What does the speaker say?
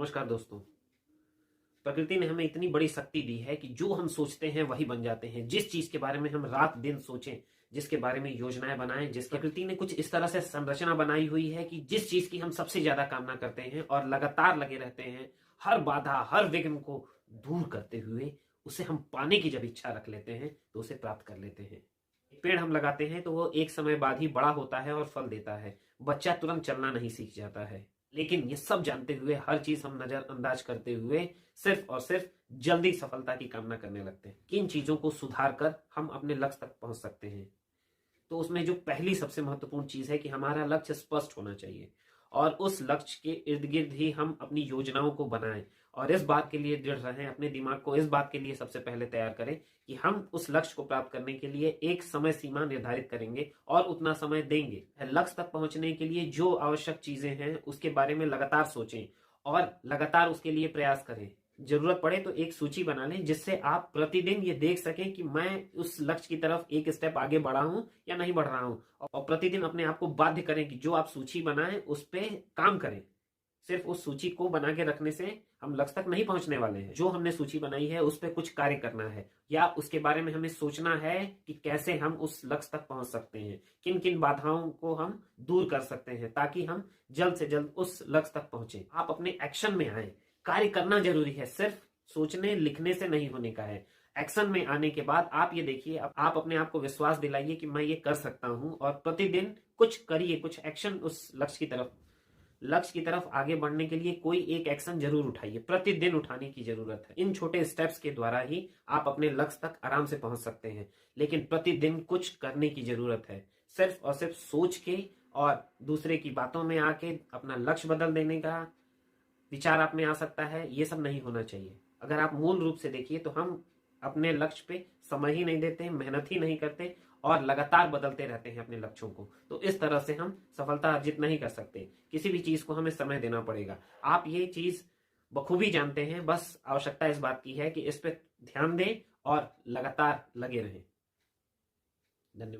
नमस्कार दोस्तों। प्रकृति ने हमें इतनी बड़ी शक्ति दी है कि जो हम सोचते हैं वही बन जाते हैं। जिस चीज के बारे में हम रात दिन सोचें, जिसके बारे में योजनाएं बनाएं, जिस प्रकृति ने कुछ इस तरह से संरचना बनाई हुई है कि जिस चीज की हम सबसे ज्यादा कामना करते हैं और लगातार लगे रहते हैं, हर बाधा हर विघ्न को दूर करते हुए उसे हम पाने की जब इच्छा रख लेते हैं तो उसे प्राप्त कर लेते हैं। एक पेड़ हम लगाते हैं तो वो एक समय बाद ही बड़ा होता है और फल देता है। बच्चा तुरंत चलना नहीं सीख जाता है, लेकिन ये सब जानते हुए हर चीज हम नजरअंदाज करते हुए सिर्फ और सिर्फ जल्दी सफलता की कामना करने लगते हैं। किन चीजों को सुधार कर हम अपने लक्ष्य तक पहुंच सकते हैं? तो उसमें जो पहली सबसे महत्वपूर्ण चीज है कि हमारा लक्ष्य स्पष्ट होना चाहिए और उस लक्ष्य के इर्द गिर्द ही हम अपनी योजनाओं को बनाएं और इस बात के लिए दृढ़ रहें। अपने दिमाग को इस बात के लिए सबसे पहले तैयार करें कि हम उस लक्ष्य को प्राप्त करने के लिए एक समय सीमा निर्धारित करेंगे और उतना समय देंगे। लक्ष्य तक पहुंचने के लिए जो आवश्यक चीजें हैं उसके बारे में लगातार सोचें और लगातार उसके लिए प्रयास करें। जरूरत पड़े तो एक सूची बना लें जिससे आप प्रतिदिन ये देख सकें कि मैं उस लक्ष्य की तरफ एक स्टेप आगे बढ़ा हूं या नहीं बढ़ रहा हूं, और प्रतिदिन अपने आप को बाध्य करें कि जो आप सूची बनाएं उस पे काम करें। सिर्फ उस सूची को बना के रखने से हम लक्ष्य तक नहीं पहुंचने वाले हैं। जो हमने सूची बनाई है उस पर कुछ कार्य करना है या उसके बारे में हमें सोचना है कि कैसे हम उस लक्ष्य तक पहुंच सकते हैं, किन किन बाधाओं को हम दूर कर सकते हैं ताकि हम जल्द से जल्द उस लक्ष्य तक पहुंचे। आप अपने एक्शन में आए। कार्य करना जरूरी है, सिर्फ सोचने लिखने से नहीं होने का है। एक्शन में आने के बाद आप ये देखिए, आप अपने आप को विश्वास दिलाइए कि मैं ये कर सकता हूं और प्रतिदिन कुछ करिए, कुछ एक्शन उस लक्ष्य की तरफ आगे बढ़ने के लिए कोई एक एक्शन जरूर उठाइए। प्रतिदिन उठाने की जरूरत है। इन छोटे स्टेप्स के द्वारा ही आप अपने लक्ष्य तक आराम से पहुंच सकते हैं, लेकिन प्रतिदिन कुछ करने की जरूरत है। सिर्फ और सिर्फ सोच के और दूसरे की बातों में आके अपना लक्ष्य बदल देने का विचार आप में आ सकता है, ये सब नहीं होना चाहिए। अगर आप मूल रूप से देखिए तो हम अपने लक्ष्य पे समय ही नहीं देते, मेहनत ही नहीं करते और लगातार बदलते रहते हैं अपने लक्ष्यों को। तो इस तरह से हम सफलता अर्जित नहीं कर सकते। किसी भी चीज को हमें समय देना पड़ेगा। आप ये चीज बखूबी जानते हैं, बस आवश्यकता इस बात की है कि इस पे ध्यान दें और लगातार लगे रहें।